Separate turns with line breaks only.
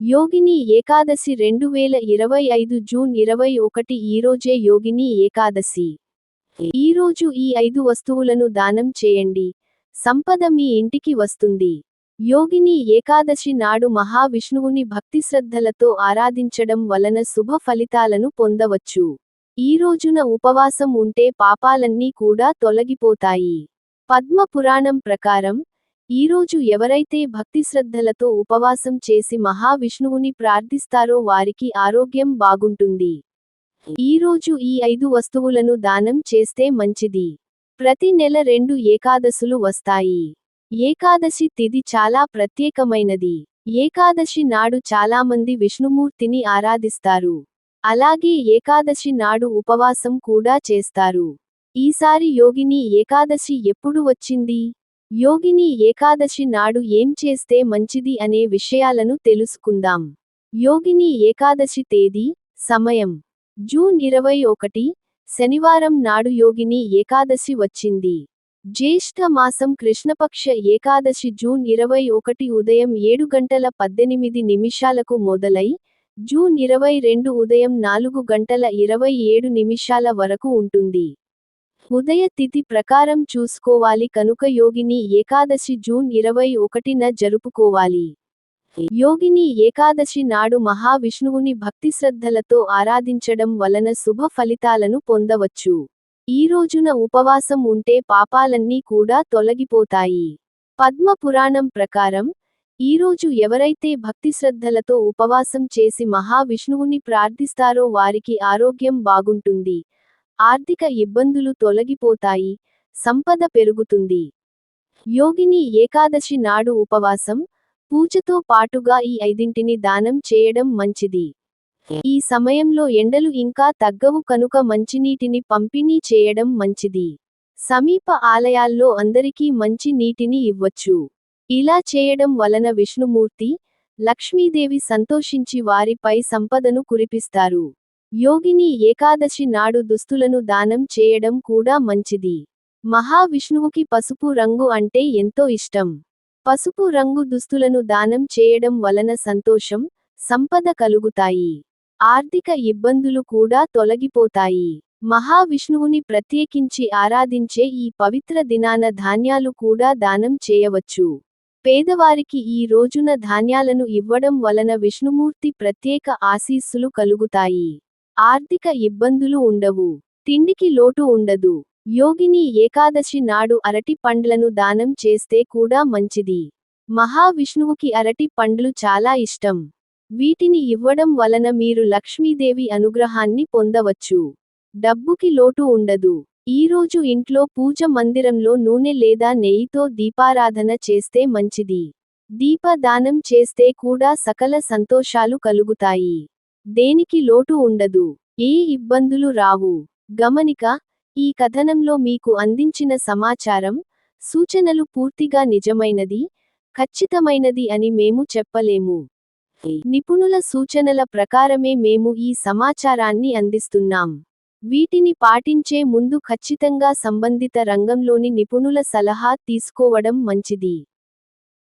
Yogini Ekadashi 2025 June 21 ఈరోజే యోగిని ఏకాదశి. ఈరోజు ఈ 5 వస్తువులను దానం చేయండి. సంపద మీ ఇంటికి వస్తుంది. యోగిని ఏకాదశి నాడు మహావిష్ణువుని భక్తిశ్రద్ధలతో ఆరాధించడం వలన శుభ ఫలితాలను పొందవచ్చు. ఈ రోజున ఉపవాసం ఉంటే పాపాలన్నీ కూడా తొలగిపోతాయి. పద్మ పురాణం ప్రకారం, ఈరోజు ఎవరైతే భక్తిశ్రద్ధలతో ఉపవాసం చేసి మహావిష్ణువుని ప్రార్థిస్తారో వారికి ఆరోగ్యం బాగుంటుంది. ఈరోజు ఈ 5 వస్తువులను దానం చేస్తే మంచిది. ప్రతి నెల 2 ఏకాదశులు వస్తాయి. ఏకాదశి తిథి చాలా ప్రత్యేకమైనది. ఏకాదశి నాడు చాలామంది విష్ణుమూర్తిని ఆరాధిస్తారు. అలాగే ఏకాదశి నాడు ఉపవాసం కూడా చేస్తారు. ఈసారి యోగిని ఏకాదశి ఎప్పుడు వచ్చింది? యోగిని ఏకాదశి నాడు ఏం చేస్తే మంచిది అనే విషయాలను తెలుసుకుందాం. యోగిని ఏకాదశి తేదీ, సమయం: జూన్ 21, శనివారం నాడు యోగిని ఏకాదశి వచ్చింది. జ్యేష్ఠ మాసం కృష్ణపక్ష ఏకాదశి జూన్ 21 ఉదయం 7:18 మొదలై, జూన్ 22 ఉదయం 4:27 వరకు ఉంటుంది. ఉదయ తిథి ప్రకారం చూసుకోవాలి కనుక యోగిని ఏకాదశి జూన్ 21న జరుపుకోవాలి. యోగిని ఏకాదశి నాడు మహావిష్ణువుని భక్తిశ్రద్ధలతో ఆరాధించడం వలన శుభ ఫలితాలను పొందవచ్చు. ఈ రోజున ఉపవాసం ఉంటే పాపాలన్నీ కూడా తొలగిపోతాయి. పద్మ పురాణం ప్రకారం, ఈరోజు ఎవరైతే భక్తిశ్రద్ధలతో ఉపవాసం చేసి మహావిష్ణువుని ప్రార్థిస్తారో వారికి ఆరోగ్యం బాగుంటుంది. ఆర్థిక ఇబ్బందులు తొలగిపోతాయి. సంపద పెరుగుతుంది. యోగిని ఏకాదశి నాడు ఉపవాసం, పూజతో పాటుగా ఈ 5ంటిని దానం చేయడం మంచిది. ఈ సమయంలో ఎండలు ఇంకా తగ్గవు కనుక మంచినీటిని పంపిణీ చేయడం మంచిది. సమీప ఆలయాల్లో అందరికీ మంచి నీటిని ఇవ్వచ్చు. ఇలా చేయడం వలన విష్ణుమూర్తి, లక్ష్మీదేవి సంతోషించి వారిపై సంపదను కురిపిస్తారు. యోగిని ఏకాదశి నాడు దుస్తులను దానం చేయడం కూడా మంచిది. మహావిష్ణువుకి పసుపు రంగు అంటే ఎంతో ఇష్టం. పసుపు రంగు దుస్తులను దానం చేయడం వలన సంతోషం, సంపద కలుగుతాయి. ఆర్థిక ఇబ్బందులు కూడా తొలగిపోతాయి. మహావిష్ణువుని ప్రత్యేకించి ఆరాధించే ఈ పవిత్ర దినాన ధాన్యాలు కూడా దానం చేయవచ్చు. పేదవారికి ఈ రోజున ధాన్యాలను ఇవ్వడం వలన విష్ణుమూర్తి ప్రత్యేక ఆశీస్సులు కలుగుతాయి. ఆర్థిక ఇబ్బందులు ఉండవు. తిండికి లోటు ఉండదు. యోగిని ఏకాదశి నాడు అరటి పండ్లను దానం చేస్తే కూడా మంచిది. మహావిష్ణువుకి అరటి పండ్లు చాలా ఇష్టం. వీటిని ఇవ్వడం వలన మీరు లక్ష్మీదేవి అనుగ్రహాన్ని పొందవచ్చు. డబ్బుకి లోటు ఉండదు. ఈరోజు ఇంట్లో పూజ మందిరంలో నూనె లేదా నెయ్యితో దీపారాధన చేస్తే మంచిది. దీప దానం చేస్తే కూడా సకల సంతోషాలు కలుగుతాయి. దేనికి లోటు ఉండదు. ఏ ఇబ్బందులు రావు. గమనిక: ఈ కథనంలో మీకు అందించిన సమాచారం, సూచనలు పూర్తిగా నిజమైనది, ఖచ్చితమైనది అని మేము చెప్పలేము. నిపుణుల సూచనల ప్రకారమే మేము ఈ సమాచారాన్ని అందిస్తున్నాం. వీటిని పాటించే ముందు ఖచ్చితంగా సంబంధిత రంగంలోని నిపుణుల సలహా తీసుకోవడం మంచిది.